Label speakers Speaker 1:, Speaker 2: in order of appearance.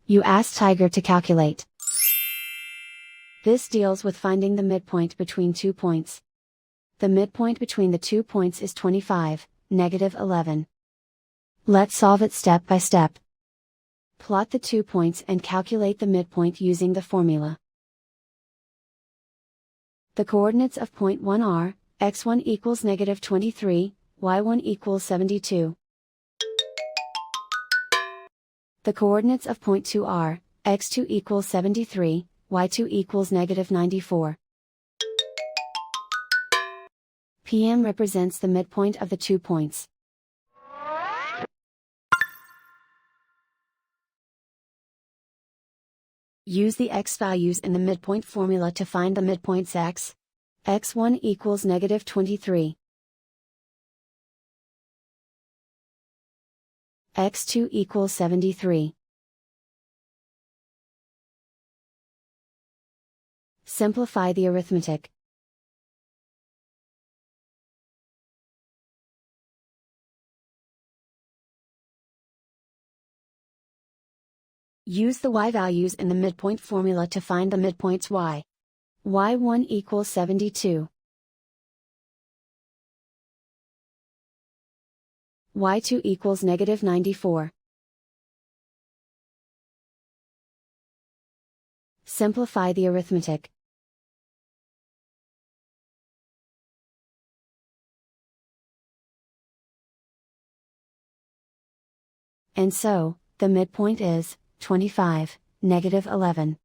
Speaker 1: You ask Tiger to calculate. This deals with finding the midpoint between 2 points. The midpoint between the 2 points is 25, -11. Let's solve it step by step. Plot the 2 points and calculate the midpoint using the formula. The coordinates of point 1 are, x1 equals -23, y1 equals 72. The coordinates of point 2 are, x2 equals 73, y2 equals -94. PM represents the midpoint of the 2 points. Use the x values in the midpoint formula to find the midpoints x. x1 equals -23. x2 equals 73. Simplify the arithmetic. Use the y values in the midpoint formula to find the midpoints y. y1 equals 72. y2 equals -94. Simplify the arithmetic. And so, the midpoint is 25, -11.